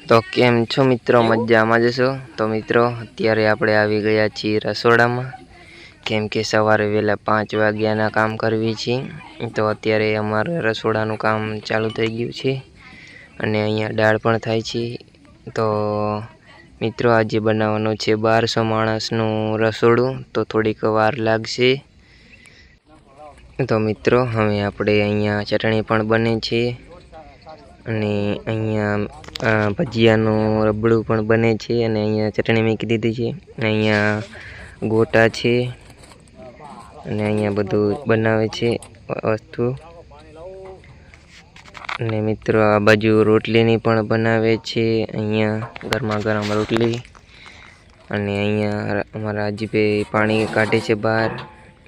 તો કેમ છો મિત્રો, મજામાં જશો? તો મિત્રો અત્યારે આપણે આવી ગયા છીએ રસોડામાં, કેમ કે સવારે વહેલા 5 વાગ્યાના કામ કરવી છે. તો અત્યારે અમારે રસોડાનું કામ ચાલુ થઈ ગયું છે અને અહીંયા દાળ પણ થાય છે. તો મિત્રો આજે બનાવવાનું છે 1200 માણસનું રસોડું, તો થોડીક વાર લાગશે. તો મિત્રો હવે આપણે અહીંયા ચટણી પણ બને છે અને અહીંયા ભજીયાનું રબડું પણ બને છે અને અહીંયા ચટણી મૂકી દીધી છે. અહીંયા ગોટા છે અને અહીંયા બધું બનાવે છે વસ્તુ. અને મિત્રો આ બાજુ રોટલીની પણ બનાવે છે, અહીંયા ગરમા ગરમ રોટલી. અને અહીંયા અમારા હાજીભાઈ પાણી કાઢે છે બહાર.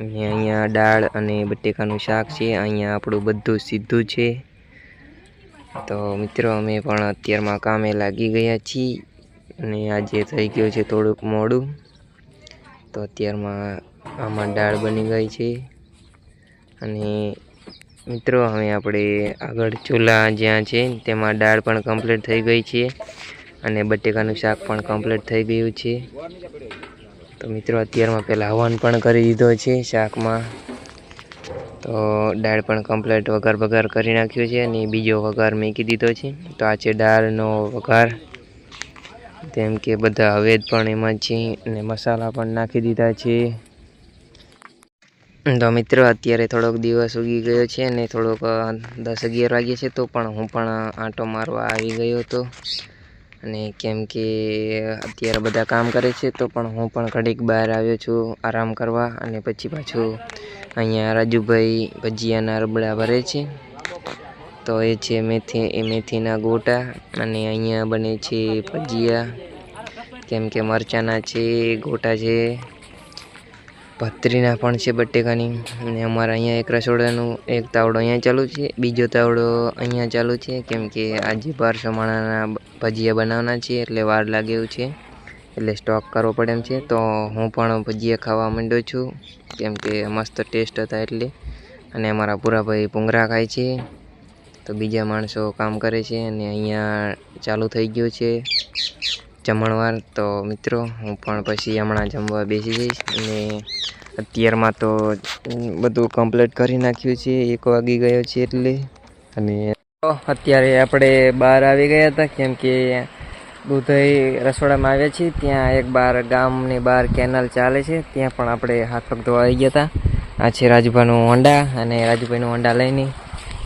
અને અહીંયા દાળ અને બટેકાનું શાક છે. અહીંયા આપણું બધું સીધું છે. તો મિત્રો અમે પણ અત્યારમાં કામે લાગી ગયા છીએ અને આજે થઈ ગયું છે થોડુંક મોડું. તો અત્યારમાં આમાં દાળ બની ગઈ છે અને મિત્રો હવે આપણે આગળ ચૂલા જ્યાં છે તેમાં દાળ પણ કમ્પ્લીટ થઈ ગઈ છે અને બટેકાનું શાક પણ કમ્પ્લીટ થઈ ગયું છે. તો મિત્રો અત્યારમાં પહેલાં હવન પણ કરી દીધો છે શાકમાં. તો દાળ પણ કમ્પ્લીટ વઘાર કરી નાખ્યો છે અને બીજો વઘાર મૂકી દીધો છે. તો આ છે દાળનો વઘાર, તેમ કે બધા હવેદ પણ એમાં છે અને મસાલા પણ નાખી દીધા છે. તો મિત્રો અત્યારે થોડોક દિવસ ઉગી ગયો છે અને થોડોક 10-11 વાગે છે, તો પણ હું પણ આંટો મારવા આવી ગયો હતો. અને કેમ કે અત્યારે બધા કામ કરે છે તો પણ હું પણ ઘડીક બહાર આવ્યો છું આરામ કરવા. અને પછી પાછું અહીંયા રાજુભાઈ ભજીયાના રબડા ભરે છે. તો એ છે મેથીના ગોટા અને અહીંયા બને છે ભજીયા, કેમ કે મરચાંના છે, ગોટા છે, પથરીના પણ છે બટેકાની. અને અમારા અહીંયા એક રસોડાનું એક તાવડો અહીંયા ચાલુ છે, બીજો તાવડો અહીંયા ચાલુ છે, કેમ કે આજે 1200 માણાના ભજીયા બનાવવાના છે એટલે વાર લાગે એવું છે, એટલે સ્ટોક કરવો પડે એમ છે. તો હું પણ ભજીયા ખાવા માંડ્યો છું, કેમ કે મસ્ત ટેસ્ટ હતા એટલે. અને અમારા પૂરાભાઈ ભૂંગળા ખાય છે. તો બીજા માણસો કામ કરે છે અને અહીંયા ચાલુ થઈ ગયું છે જમણવાર. તો મિત્રો હું પણ પછી હમણાં જમવા બેસી જઈશ. અને અત્યારમાં તો બધું કમ્પ્લીટ કરી નાખ્યું છે, 1 વાગી ગયો છે એટલે. અને અત્યારે આપણે બહાર આવી ગયા હતા, કેમ કે દૂધઈ રસોડામાં આવ્યા છીએ. ત્યાં એક ગામની બહાર કેનાલ ચાલે છે, ત્યાં પણ આપણે હાથ પગ ધોવા આવી ગયા હતા. આ છે રાજુભાઈનું હોન્ડા અને રાજુભાઈનું હોન્ડા લઈને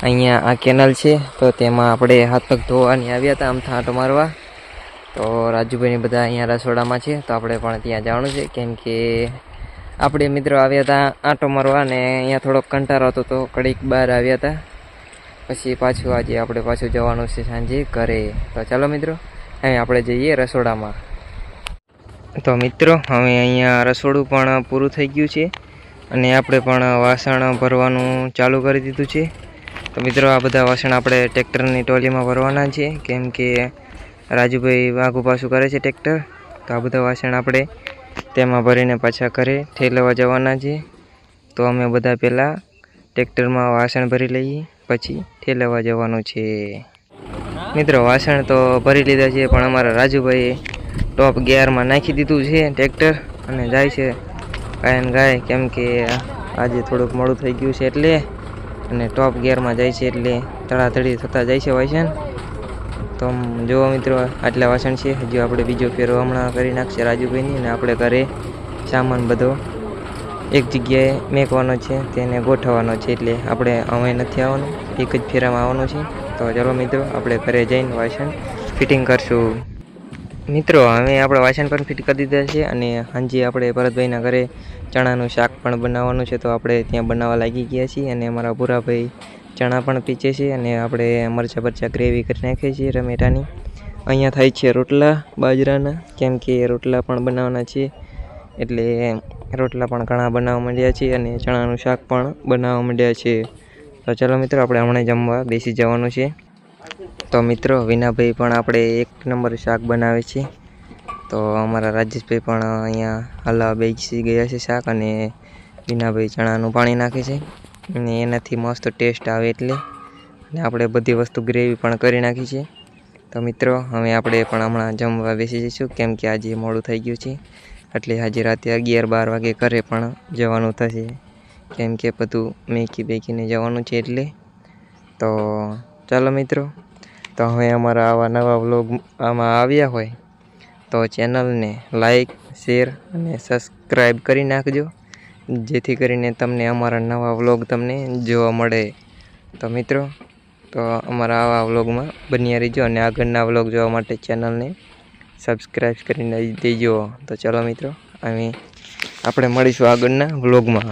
અહીંયા આ કેનાલ છે, તો તેમાં આપણે હાથ પગ ધોવાની આવ્યા હતા, આમ આંટો મારવા. તો રાજુભાઈની બધા અહીંયા રસોડામાં છે, તો આપણે પણ ત્યાં જવાનું છે, કેમ કે આપણે મિત્રો આવ્યા હતા આંટો મારવા અને અહીંયા થોડોક કંટાળો હતો, તો ઘડીક બહાર આવ્યા હતા. પછી પાછું આજે આપણે પાછું જવાનું છે સાંજે ઘરે. તો ચાલો મિત્રો હવે આપણે જઈએ રસોડામાં. તો મિત્રો હવે અહીંયા રસોડું પણ પૂરું થઈ ગયું છે અને આપણે પણ વાસણ ભરવાનું ચાલુ કરી દીધું છે. તો મિત્રો આ બધા વાસણ આપણે ટ્રેક્ટરની ટ્રોલીમાં ભરવાના છે, કેમ કે રાજુભાઈ વાઘું પાછું કરે છે ટ્રેક્ટર. તો આ બધા વાસણ આપણે તેમાં ભરીને પાછા ઘરે ઠેલવા જવાના છે. તો અમે બધા પહેલાં ટ્રેક્ટરમાં વાસણ ભરી લઈએ, પછી ઠેલવા જવાનું છે. મિત્રો વાસણ તો ભરી લીધા છે, પણ અમારા રાજુભાઈએ ટોપ ગિયરમાં નાખી દીધું છે ટ્રેક્ટર અને જાય છે ગાય, કેમ કે આજે થોડુંક મોડું થઈ ગયું છે એટલે. અને ટોપ ગિયરમાં જાય છે એટલે ધડાધડી થતા જાય છે વાસણ. તો જુઓ મિત્રો આટલા વાસણ છે, હજુ આપણે બીજો ફેરો હમણાં કરી નાખશે રાજુભાઈની. અને આપણે ઘરે સામાન બધો એક જગ્યાએ મેકવાનો છે, તેને ગોઠવવાનો છે, એટલે આપણે અમે નથી આવવાનું, એક જ ફેરામાં આવવાનું છે. તો ચાલો મિત્રો આપણે ઘરે જઈને વાસણ ફિટિંગ કરશું. મિત્રો હવે આપણે વાસણ પણ ફિટ કરી દીધા છે અને સાંજે આપણે ભરતભાઈના ઘરે ચણાનું શાક પણ બનાવવાનું છે, તો આપણે ત્યાં બનાવવા લાગી ગયા છીએ. અને અમારા પૂરાભાઈ ચણા પણ પીચે છે અને આપણે મરચાં ગ્રેવી કરી નાખીએ છીએ ટમેટાની. અહીંયા થાય છે રોટલા બાજરાના, કેમ કે રોટલા પણ બનાવવાના છે, એટલે રોટલા પણ ઘણા બનાવવા માંડ્યા છે અને ચણાનું શાક પણ બનાવવા માંડ્યા છે. તો ચાલો મિત્રો આપણે હમણાં જમવા બેસી જવાનું છે. તો મિત્રો વિનાભાઈ પણ આપણે 1 નંબર શાક બનાવે છે. તો અમારા રાજેશભાઈ પણ અહીંયા હલાવા બેસી ગયા છે શાક, અને વિનાભાઈ ચણાનું પાણી નાખે છે અને એનાથી મસ્ત ટેસ્ટ આવે એટલે. અને આપણે બધી વસ્તુ ગ્રેવી પણ કરી નાખી છે. તો મિત્રો હવે આપણે પણ હમણાં જમવા બેસી જઈશું, કેમ કે આજે મોડું થઈ ગયું છે. એટલે આજે રાતે 11-12 વાગે ઘરે પણ જવાનું થશે, કેમ કે બધું મેકી બેકીને જવાનું છે. એટલે તો ચાલો મિત્રો, તો હવે અમારા આવા નવા વ્લોગ આમાં આવ્યા હોય તો ચેનલને લાઈક, શેર અને સબસ્ક્રાઈબ કરી નાખજો, જેથી કરીને તમને અમારા નવા વ્લોગ તમને જોવા મળે. તો મિત્રો, તો અમારા આવા વ્લોગમાં બન્યા રહીજો અને આગળના વ્લોગ જોવા માટે ચેનલને સબસ્ક્રાઈબ કરીને દેજો. તો ચાલો મિત્રો, આપણે મળીશું આગળના વ્લોગમાં.